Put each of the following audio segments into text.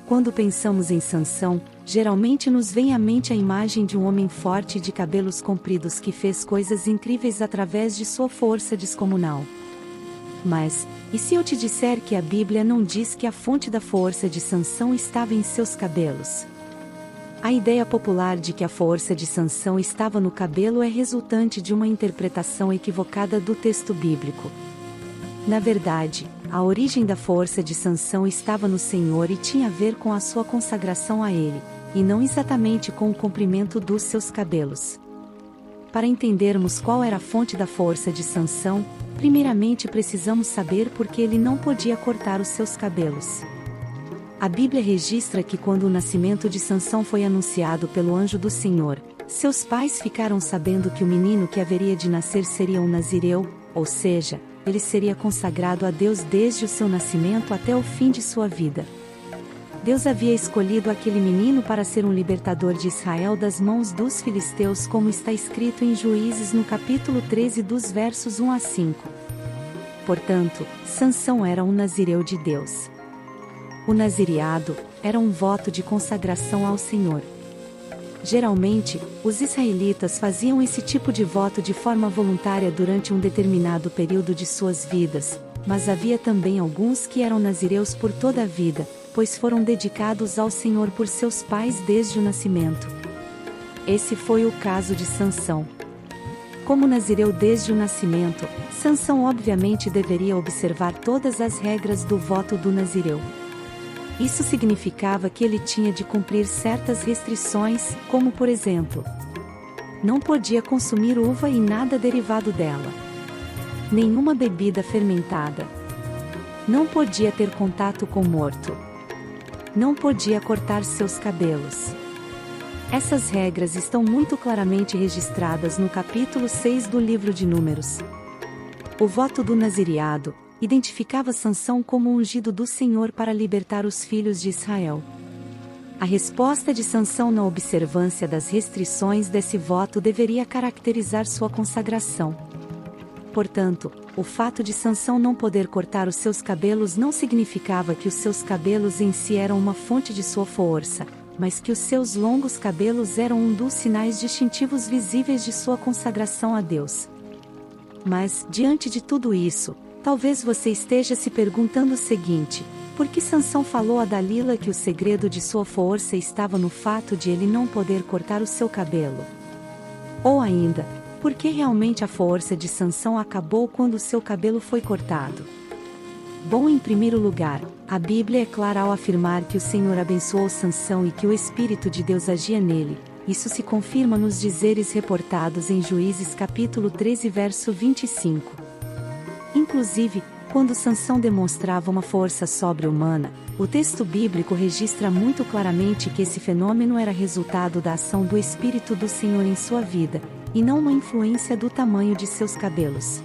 Quando pensamos em Sansão, geralmente nos vem à mente a imagem de um homem forte de cabelos compridos que fez coisas incríveis através de sua força descomunal. Mas, e se eu te disser que a Bíblia não diz que a fonte da força de Sansão estava em seus cabelos? A ideia popular de que a força de Sansão estava no cabelo é resultante de uma interpretação equivocada do texto bíblico. Na verdade, a origem da força de Sansão estava no Senhor e tinha a ver com a sua consagração a Ele, e não exatamente com o comprimento dos seus cabelos. Para entendermos qual era a fonte da força de Sansão, primeiramente precisamos saber por que ele não podia cortar os seus cabelos. A Bíblia registra que quando o nascimento de Sansão foi anunciado pelo anjo do Senhor, seus pais ficaram sabendo que o menino que haveria de nascer seria um nazireu, ou seja, ele seria consagrado a Deus desde o seu nascimento até o fim de sua vida. Deus havia escolhido aquele menino para ser um libertador de Israel das mãos dos filisteus, como está escrito em Juízes no capítulo 13 dos versos 1 a 5. Portanto, Sansão era um nazireu de Deus. O nazireado era um voto de consagração ao Senhor. Geralmente, os israelitas faziam esse tipo de voto de forma voluntária durante um determinado período de suas vidas, mas havia também alguns que eram nazireus por toda a vida, pois foram dedicados ao Senhor por seus pais desde o nascimento. Esse foi o caso de Sansão. Como nazireu desde o nascimento, Sansão obviamente deveria observar todas as regras do voto do nazireu. Isso significava que ele tinha de cumprir certas restrições, como por exemplo, não podia consumir uva e nada derivado dela, nenhuma bebida fermentada, não podia ter contato com morto, não podia cortar seus cabelos. Essas regras estão muito claramente registradas no capítulo 6 do livro de Números. O voto do nazireado identificava Sansão como ungido do Senhor para libertar os filhos de Israel. A resposta de Sansão na observância das restrições desse voto deveria caracterizar sua consagração. Portanto, o fato de Sansão não poder cortar os seus cabelos não significava que os seus cabelos em si eram uma fonte de sua força, mas que os seus longos cabelos eram um dos sinais distintivos visíveis de sua consagração a Deus. Mas, diante de tudo isso, talvez você esteja se perguntando o seguinte: por que Sansão falou a Dalila que o segredo de sua força estava no fato de ele não poder cortar o seu cabelo? Ou ainda, por que realmente a força de Sansão acabou quando o seu cabelo foi cortado? Bom, em primeiro lugar, a Bíblia é clara ao afirmar que o Senhor abençoou Sansão e que o Espírito de Deus agia nele. Isso se confirma nos dizeres reportados em Juízes capítulo 13 verso 25. Inclusive, quando Sansão demonstrava uma força sobre-humana, o texto bíblico registra muito claramente que esse fenômeno era resultado da ação do Espírito do Senhor em sua vida, e não uma influência do tamanho de seus cabelos.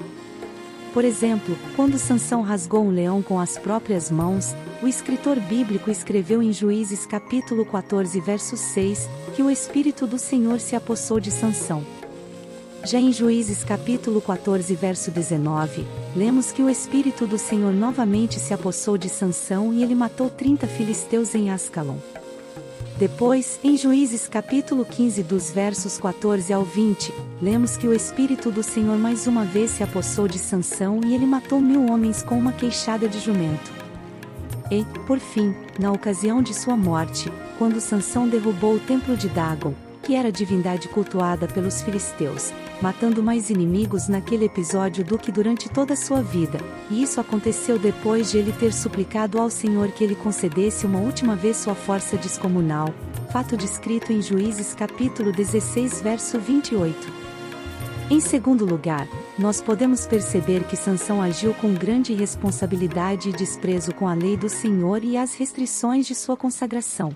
Por exemplo, quando Sansão rasgou um leão com as próprias mãos, o escritor bíblico escreveu em Juízes capítulo 14 verso 6, que o Espírito do Senhor se apossou de Sansão. Já em Juízes capítulo 14 verso 19, lemos que o Espírito do Senhor novamente se apossou de Sansão e ele matou 30 filisteus em Ascalon. Depois, em Juízes capítulo 15 dos versos 14 ao 20, lemos que o Espírito do Senhor mais uma vez se apossou de Sansão e ele matou 1000 homens com uma queixada de jumento. E, por fim, na ocasião de sua morte, quando Sansão derrubou o templo de Dagon, que era a divindade cultuada pelos filisteus, matando mais inimigos naquele episódio do que durante toda a sua vida, e isso aconteceu depois de ele ter suplicado ao Senhor que ele concedesse uma última vez sua força descomunal, fato descrito em Juízes capítulo 16 verso 28. Em segundo lugar, nós podemos perceber que Sansão agiu com grande irresponsabilidade e desprezo com a lei do Senhor e as restrições de sua consagração.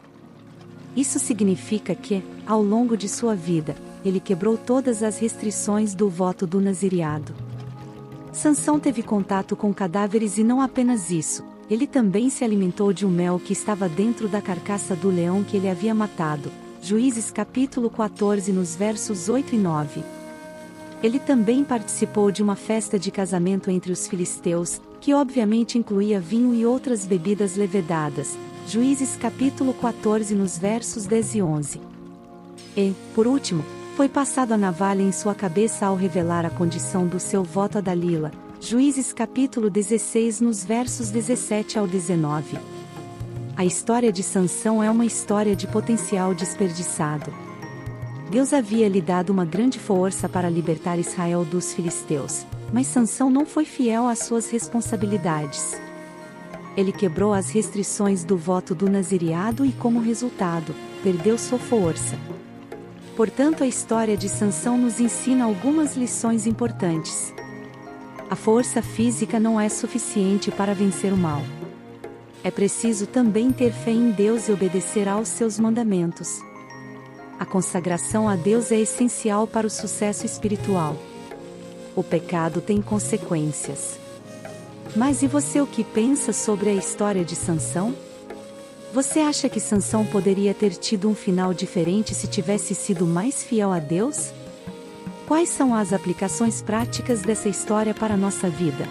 Isso significa que, ao longo de sua vida, ele quebrou todas as restrições do voto do nazireado. Sansão teve contato com cadáveres e não apenas isso, ele também se alimentou de um mel que estava dentro da carcaça do leão que ele havia matado. Juízes capítulo 14 nos versos 8 e 9. Ele também participou de uma festa de casamento entre os filisteus, que obviamente incluía vinho e outras bebidas levedadas, Juízes capítulo 14 nos versos 10 e 11. E, por último, foi passado a navalha em sua cabeça ao revelar a condição do seu voto a Dalila. Juízes capítulo 16 nos versos 17 ao 19. A história de Sansão é uma história de potencial desperdiçado. Deus havia lhe dado uma grande força para libertar Israel dos filisteus, mas Sansão não foi fiel às suas responsabilidades. Ele quebrou as restrições do voto do nazireado e, como resultado, perdeu sua força. Portanto, a história de Sansão nos ensina algumas lições importantes. A força física não é suficiente para vencer o mal. É preciso também ter fé em Deus e obedecer aos seus mandamentos. A consagração a Deus é essencial para o sucesso espiritual. O pecado tem consequências. Mas e você, o que pensa sobre a história de Sansão? Você acha que Sansão poderia ter tido um final diferente se tivesse sido mais fiel a Deus? Quais são as aplicações práticas dessa história para a nossa vida?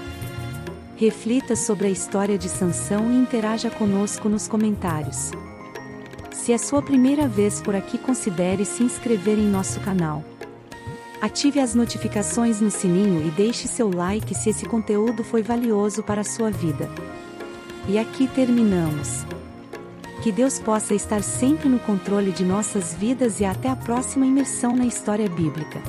Reflita sobre a história de Sansão e interaja conosco nos comentários. Se é sua primeira vez por aqui, considere se inscrever em nosso canal. Ative as notificações no sininho e deixe seu like se esse conteúdo foi valioso para a sua vida. E aqui terminamos. Que Deus possa estar sempre no controle de nossas vidas e até a próxima imersão na história bíblica.